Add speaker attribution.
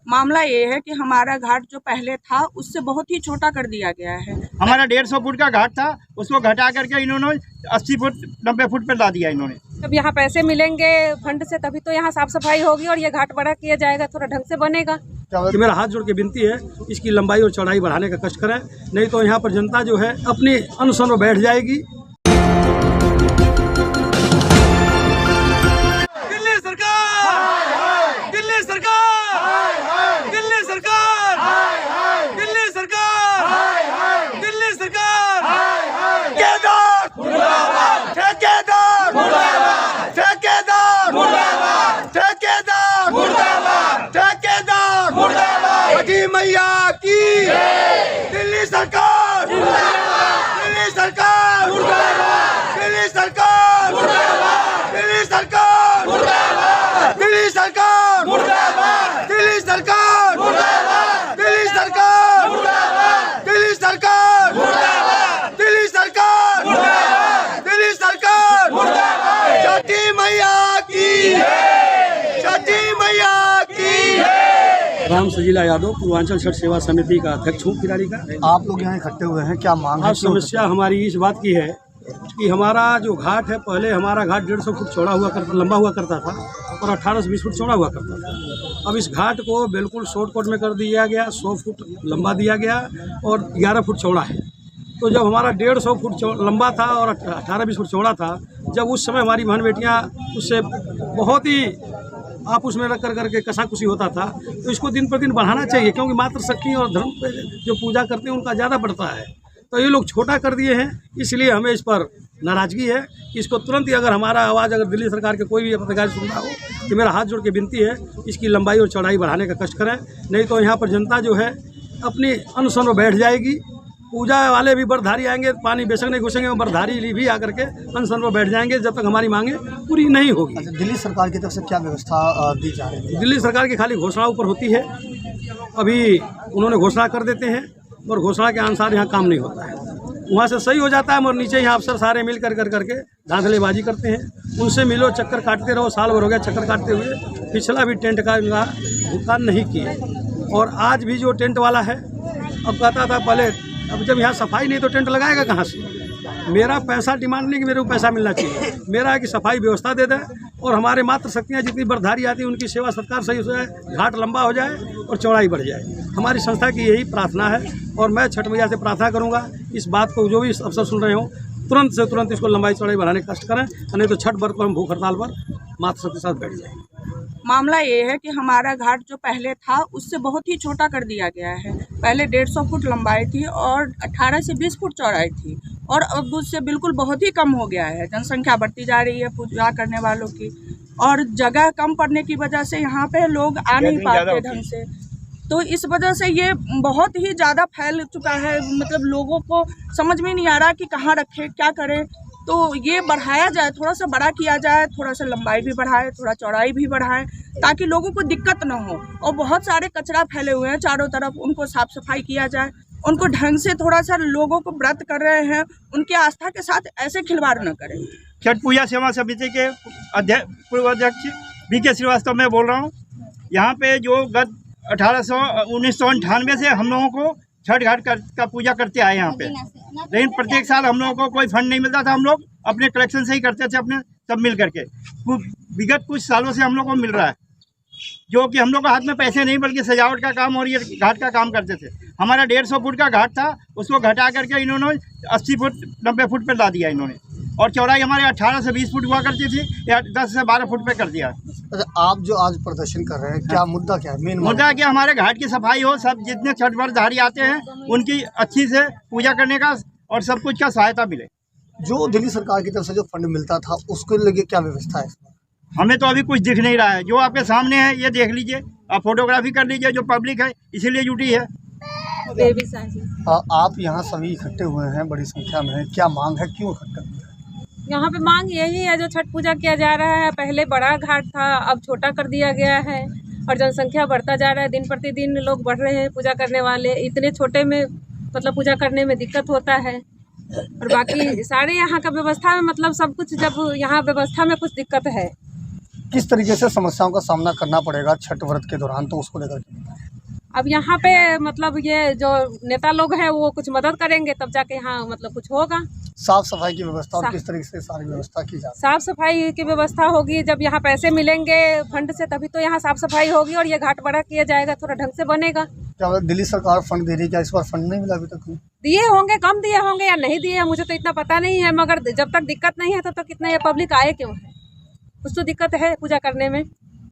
Speaker 1: मामला ये है कि हमारा घाट जो पहले था उससे बहुत ही छोटा कर दिया गया है।
Speaker 2: हमारा 150 फुट का घाट था, उसको घटा करके इन्होंने 80 फुट 90 फुट पर ला दिया इन्होंने।
Speaker 3: अब यहाँ पैसे मिलेंगे फंड से तभी तो यहाँ साफ सफाई होगी और ये घाट बड़ा किया जाएगा, थोड़ा ढंग से बनेगा।
Speaker 4: कि मेरा हाथ जोड़ के विनती है इसकी लंबाई और चौड़ाई बढ़ाने का कष्ट करें, नहीं तो यहाँ पर जनता जो है अपनी अनशन में बैठ जाएगी।
Speaker 5: दिल्ली सरकार, दिल्ली सरकार, दिल्ली सरकार, दिल्ली सरकार, दिल्ली सरकार, ठेकेदार मुर्दाबाद, ठेकेदार मुर्दाबाद, ठेकेदार मुर्दाबाद, ठेकेदार मुर्दाबाद, ठेकेदार मुर्दाबाद, बड़ी मैया की दिल्ली सरकार मुर्दाबाद, दिल्ली सरकार मुर्दाबाद, दिल्ली सरकार मुर्दाबाद, दिल्ली सरकार मुर्दाबाद, दिल्ली सरकार मुर्दाबाद, दिल्ली सरकार मुर्दाबाद, दिल्ली सरकार मुर्दाबाद, दिल्ली सरकार मुर्दाबाद, दिल्ली सरकार मुर्दाबाद, दिल्ली सरकार मुर्दाबाद, छठी मैया की, छठी मैया की।
Speaker 4: राम सजीला यादव पूर्वांचल छठ सेवा समिति का अध्यक्ष हूँ किरारी का।
Speaker 6: आप लोग यहाँ इकट्ठे हुए हैं, क्या मांग है?
Speaker 4: आज समस्या हमारी इस बात की है कि हमारा जो घाट है, पहले हमारा घाट 150 फुट चौड़ा हुआ करता, लंबा हुआ करता था और 18 से 20 फुट चौड़ा हुआ करता था। अब इस घाट को बिल्कुल शॉर्टकट में कर दिया गया, 100 फुट लंबा दिया गया और 11 फुट चौड़ा है। तो जब हमारा 150 फुट लंबा था और 18-20 फुट चौड़ा था, जब उस समय हमारी बहन बेटियाँ उससे बहुत ही आपस में रख करके कसाकुसी होता था, तो इसको दिन पर दिन बढ़ाना चाहिए, क्योंकि मातृशक्ति और धर्म पे जो पूजा करते हैं उनका ज़्यादा बढ़ता है। तो ये लोग छोटा कर दिए हैं, इसलिए हमें इस पर नाराज़गी है कि इसको तुरंत ही अगर हमारा आवाज़ अगर दिल्ली सरकार के कोई भी अधिकारी सुन रहा हो, कि मेरा हाथ जोड़ के विनती है इसकी लंबाई और चौड़ाई बढ़ाने का कष्ट करें, नहीं तो यहाँ पर जनता जो है अपनी अनशन में बैठ जाएगी। पूजा वाले भी बरधारी आएंगे, पानी बेशक नहीं घुसेंगे, बरधारी भी आकर के अनशन में बैठ जाएंगे जब तक हमारी मांगे पूरी नहीं होगी।
Speaker 6: अच्छा, दिल्ली सरकार की तरफ से क्या व्यवस्था दी जा रही है?
Speaker 4: दिल्ली सरकार की खाली घोषणा ऊपर होती है, अभी उन्होंने घोषणा कर देते हैं और घोषणा के अनुसार यहाँ काम नहीं होता है। वहाँ से सही हो जाता है और नीचे यहाँ अफसर सारे मिल करके धांधलेबाजी करते हैं। उनसे मिलो, चक्कर काटते रहो, साल भर हो गया चक्कर काटते हुए। पिछला भी टेंट का भुगतान नहीं किए और आज भी जो टेंट वाला है अब कहता था पहले, अब जब यहाँ सफाई नहीं तो टेंट लगाएगा कहाँ से? मेरा पैसा डिमांड नहीं कि मेरे को पैसा मिलना चाहिए, मेरा है कि सफाई व्यवस्था दे दे और हमारे मातृशक्तियाँ जितनी बरधारी आती है उनकी सेवा सत्कार सही हो जाए, घाट लंबा हो जाए और चौड़ाई बढ़ जाए। हमारी संस्था की यही प्रार्थना है और मैं छठ मैया से प्रार्थना करूँगा इस बात को जो भी अफसर सुन रहे हो तुरंत से तुरंत इसको लंबाई चौड़ाई बढ़ाने का कष्ट करें, नहीं तो छठ व्रत पर हम भूख हड़ताल पर मातृशक्ति के साथ बैठ जाएंगे।
Speaker 1: मामला ये है कि हमारा घाट जो पहले था उससे बहुत ही छोटा कर दिया गया है। पहले 150 फुट लंबाई थी और 18 से 20 फुट चौड़ाई थी और अब उससे बिल्कुल बहुत ही कम हो गया है। जनसंख्या बढ़ती जा रही है पूजा करने वालों की और जगह कम पड़ने की वजह से यहाँ पे लोग आ नहीं पाते ढंग से, तो इस वजह से ये बहुत ही ज़्यादा फैल चुका है। मतलब लोगों को समझ में नहीं आ रहा कि कहाँ रखें, क्या करें। तो ये बढ़ाया जाए, थोड़ा सा बड़ा किया जाए, थोड़ा सा लंबाई भी बढ़ाए, थोड़ा चौड़ाई भी बढ़ाए, ताकि लोगों को दिक्कत ना हो। और बहुत सारे कचरा फैले हुए हैं चारों तरफ, उनको साफ सफाई किया जाए, उनको ढंग से थोड़ा सा लोगों को व्रत कर रहे हैं उनकी आस्था के साथ ऐसे खिलवाड़ न करें।
Speaker 2: छठ पूजा सेवा समिति के पूर्व अध्यक्ष BK श्रीवास्तव मैं बोल रहा हूँ। यहाँ पे जो गत 1998 से हम लोगों को छठ घाट का पूजा करते आए यहाँ पे, लेकिन प्रत्येक साल हम लोगों को कोई फंड नहीं मिलता था। हम लोग अपने कलेक्शन से ही करते थे, अपने सब मिल करके। विगत कुछ सालों से हम लोग को मिल रहा है, जो कि हम लोग को हाथ में पैसे नहीं बल्कि सजावट का काम और ये घाट का काम करते थे। हमारा 150 फुट का घाट था, उसको घटा करके इन्होंने 80 फुट 90 फुट पर ला दिया इन्होंने और चौड़ाई हमारे 18 से 20 फुट हुआ करती थी, या 10 से 12 फुट पे कर दिया।
Speaker 6: अच्छा, आप जो आज प्रदर्शन कर रहे हैं, क्या मुद्दा क्या है? मेन
Speaker 2: मुद्दा कि हमारे घाट की सफाई हो, सब जितने छठ व्रतधारी आते हैं उनकी अच्छी से पूजा करने का और सब कुछ का सहायता मिले।
Speaker 6: जो दिल्ली सरकार की तरफ से जो फंड मिलता था उसको लेके क्या व्यवस्था है?
Speaker 2: हमें तो अभी कुछ दिख नहीं रहा है। जो आपके सामने है ये देख लीजिए, आप फोटोग्राफी कर लीजिए। जो पब्लिक है इसीलिए जुटी है।
Speaker 6: आप यहाँ सभी इकट्ठे हुए हैं बड़ी संख्या में, क्या मांग है, क्यों इकट्ठे हुए हैं?
Speaker 3: यहाँ पे मांग यही है, जो छठ पूजा किया जा रहा है, पहले बड़ा घाट था अब छोटा कर दिया गया है और जनसंख्या बढ़ता जा रहा है, दिन प्रतिदिन लोग बढ़ रहे हैं पूजा करने वाले। इतने छोटे में मतलब पूजा करने में दिक्कत होता है और बाकी सारे यहाँ का व्यवस्था में मतलब सब कुछ, जब यहाँ व्यवस्था में कुछ दिक्कत है
Speaker 6: किस तरीके से समस्याओं का सामना करना पड़ेगा छठ व्रत के दौरान, तो उसको लेकर के बताएं।
Speaker 3: अब यहाँ पे मतलब ये जो नेता लोग हैं वो कुछ मदद करेंगे तब जाके यहाँ मतलब कुछ होगा।
Speaker 6: साफ सफाई की व्यवस्था और
Speaker 3: साफ-
Speaker 6: किस तरीके से सारी व्यवस्था की जाए।
Speaker 3: साफ सफाई की व्यवस्था होगी, जब यहाँ पैसे मिलेंगे फंड से तभी तो यहाँ साफ सफाई होगी और ये घाट बड़ा किया जाएगा, थोड़ा ढंग से बनेगा।
Speaker 6: क्या दिल्ली सरकार फंड दे रही है, क्या इस बार फंड नहीं मिला अभी तक?
Speaker 3: दिए होंगे, कम दिए होंगे या नहीं दिए, मुझे तो इतना पता नहीं है, मगर जब तक दिक्कत नहीं है तब तक इतना ये पब्लिक आए क्यों है? कुछ तो दिक्कत है पूजा करने में।